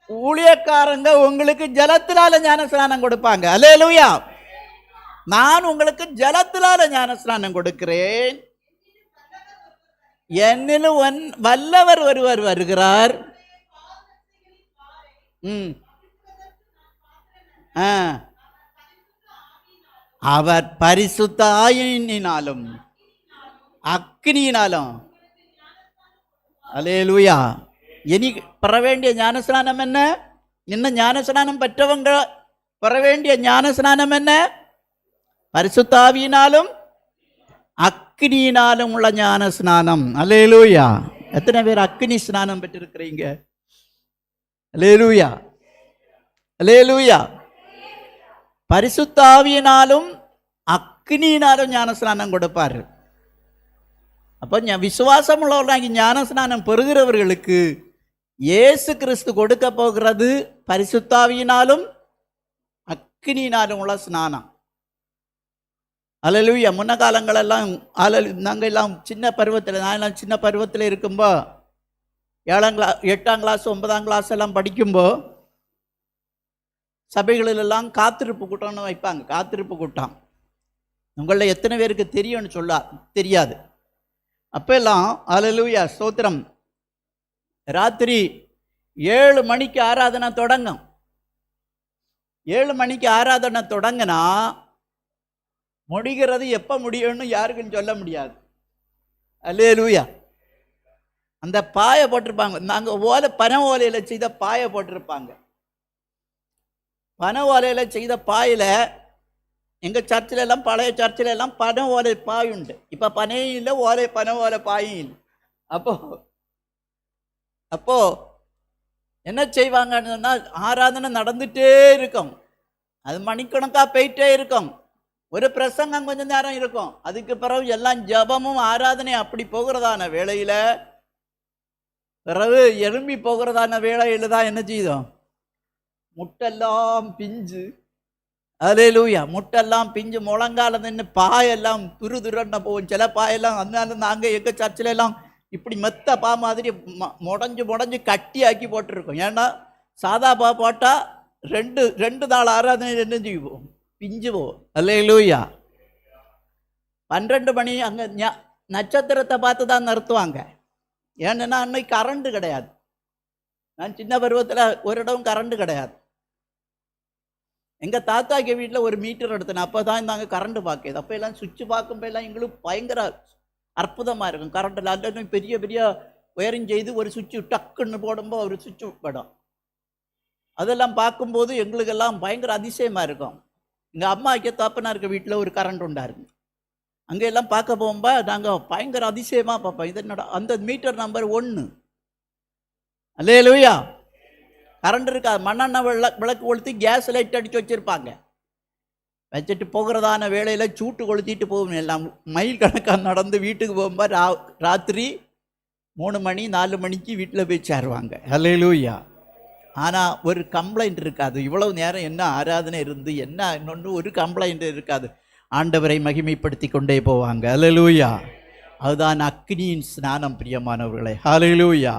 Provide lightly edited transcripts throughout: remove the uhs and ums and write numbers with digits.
ஊழியக்காரங்க உங்களுக்கு ஜலத்தினால ஞானஸ்நானம் கொடுப்பாங்க. அல்லேலூயா. நான் உங்களுக்கு ஜலத்தினால ஞானஸ்நானம் கொடுக்கிறேன். என்னிலும் வல்லவர் ஒருவர் வருகிறார். அவர் பரிசுத்த ஆவியினாலும் அக்னியினாலும். அல்லேலூயா. இனி பெற வேண்டிய ஞானஸ்நானம் என்ன? இன்னும் ஞானஸ்நானம் பெற்றவங்க பெற வேண்டிய ஞானஸ்நானம் என்ன? பரிசுத்த ஆவியினாலும் அக்னியினாலும் உள்ள ஞானஸ்நானம். அல்லேலூயா. எத்தனை பேர் அக்னி ஸ்நானம் பெற்றிருக்கிறீங்க? அல்லேலூயா. அல்லேலூயா. பரிசுத்த ஆவியினாலும் அக்னியினாலும் ஞானஸ்நானம் கொடுப்பார். அப்போ விசுவாசம் உள்ளவர்களாகி ஞானஸ்நானம் பெறுகிறவர்களுக்கு இயேசு கிறிஸ்து கொடுக்க போகிறது பரிசுத்த ஆவியினாலும் அக்னியினாலும் உள்ள ஸ்நானம். அல்லேலூயா. முன்ன காலங்களெல்லாம் நாங்கள் எல்லாம் சின்ன பருவத்தில், நான் எல்லாம் சின்ன பருவத்தில் இருக்கும்போ 8ஆம் கிளாஸ் 9ஆம் கிளாஸ் எல்லாம் படிக்கும்போ சபைகளிலெல்லாம் காத்திருப்பு கூட்டம்னு வைப்பாங்க. காத்திருப்பு கூட்டம் உங்களில் எத்தனை பேருக்கு தெரியும்னு தெரியாது. அப்பெல்லாம் அல்லேலூயா ஸ்தோத்திரம், ராத்திரி 7 மணிக்கு ஆராதனை தொடங்கும். 7 மணிக்கு ஆராதனை தொடங்கினா முடிகிறது எப்போ முடியும்னு யாருக்கும் சொல்ல முடியாது. அல்லேலூயா. அந்த பாயை போட்டிருப்பாங்க. நாங்கள் பனை ஓலையில் செய்த பாயை போட்டிருப்பாங்க. பனை ஓலையில் செய்த பாயில் எங்கள் சர்ச்சில் எல்லாம், பழைய சர்ச்சில் எல்லாம் பனை ஓலை பாய் உண்டு. இப்போ பனையும் இல்லை, பனை ஓலை பாயும் இல்லை. அப்போ என்ன செய்வாங்கன்னு சொன்னால், ஆராதனை நடந்துகிட்டே இருக்கும். அது மணிக்கணக்காக போயிட்டே இருக்கும். ஒரு பிரசங்கம் கொஞ்சம் நேரம் இருக்கும். அதுக்கு பிறகு எல்லாம் ஜபமும் ஆராதனை அப்படி போகிறதான வேளையில், பிறகு எழும்பி போகிறதான வேளையில் தான் என்ன செய்தோம், முட்டெல்லாம் பிஞ்சு. அல்லேலூயா. முட்டெல்லாம் பிஞ்சு முழங்கால நின்று பாயெல்லாம் துருதுரன்னு போகும். சில பாயெல்லாம் அதனால நாங்கள் எங்கள் சர்ச்சில் எல்லாம் இப்படி மெத்த பா மாதிரி முடஞ்சு கட்டியாக்கி போட்டிருக்கோம். ஏன்னா சாதா பா போட்டால் ரெண்டு நாள் ஆராதனை என்ன செய்வோம், பிஞ்சு போவோம். அல்லேலூயா. 12 மணி அங்கே நட்சத்திரத்தை பார்த்து தான் நிறுத்துவாங்க. ஏன்னா அன்னைக்கு கரண்ட்டு கிடையாது. நான் சின்ன பருவத்தில் ஒரு இடம் கரண்ட்டு கிடையாது. எங்கள் தாத்தாக்கு வீட்டில் ஒரு மீட்டர் எடுத்தேன். அப்போ தான் நாங்கள் கரண்ட்டு பார்க்குது. அப்போ எல்லாம் சுவிட்சு பார்க்கும்போது எல்லாம் எங்களுக்கு பயங்கர அற்புதமாக இருக்கும். கரண்ட்டில் அல்லது பெரிய பெரிய ஒயரிங் செய்து ஒரு சுவிட்சு டக்குன்னு போடும்போது ஒரு சுவிட்சு படம், அதெல்லாம் பார்க்கும்போது எங்களுக்கெல்லாம் பயங்கர அதிசயமாக இருக்கும். எங்கள் அம்மாவுக்கு தாப்பனா இருக்க வீட்டில் ஒரு கரண்ட் உண்டாருங்க. அங்கே எல்லாம் பார்க்க போகும்போது நாங்கள் பயங்கர அதிசயமாக பார்ப்போம். இது என்னோட அந்த மீட்டர் நம்பர் 1. அல்லேலூயா. கரண்ட் இருக்காது. மண்ணெண்ணெய் விளக்கு கொளுத்தி கேஸ் லைட் அடித்து வச்சுருப்பாங்க. வச்சுட்டு போகிறதான வேலையில் சூட்டு கொளுத்திட்டு போகும். எல்லாம் மைல் கணக்காக நடந்து வீட்டுக்கு போகும்போது ராத்திரி 3 மணி 4 மணிக்கு வீட்டில் போய் சேருவாங்க. அல்லேலூயா. ஆனால் ஒரு கம்ப்ளைண்ட் இருக்காது. இவ்வளவு நேரம் என்ன ஆராதனை இருந்து என்ன இன்னொன்று ஒரு கம்ப்ளைண்ட் இருக்காது. ஆண்டவரை மகிமைப்படுத்தி கொண்டே போவாங்க. அல்லேலூயா. அதுதான் அக்னியின் ஸ்நானம் பிரியமானவர்களே. அல்லேலூயா.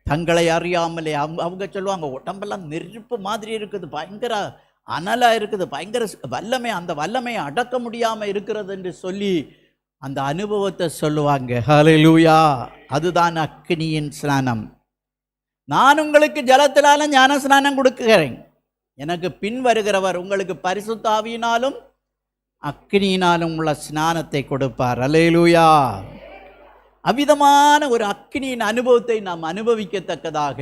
தங்களை அறியாமலே அவங்க சொல்லுவாங்க, உடம்பெல்லாம் நெருப்பு மாதிரி இருக்குது, பயங்கர அனலாக இருக்குது, பயங்கர வல்லமை, அந்த வல்லமையை அடக்க முடியாமல் இருக்கிறது என்று சொல்லி அந்த அனுபவத்தை சொல்லுவாங்க. ஹல்லேலூயா. அதுதான் அக்னியின் ஸ்நானம். நான் உங்களுக்கு ஜலத்தினால ஞான ஸ்நானம் கொடுக்கிறேன். எனக்கு பின் வருகிறவர் உங்களுக்கு பரிசுத்த ஆவியினாலும் அக்னியினாலும் உள்ள ஸ்நானத்தை கொடுப்பார். ஹல்லேலூயா. அவ்விதமான ஒரு அக்னியின் அனுபவத்தை நாம் அனுபவிக்கத்தக்கதாக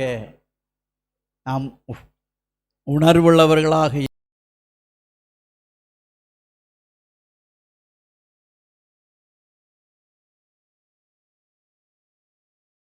நாம் உணர்வுள்ளவர்களாக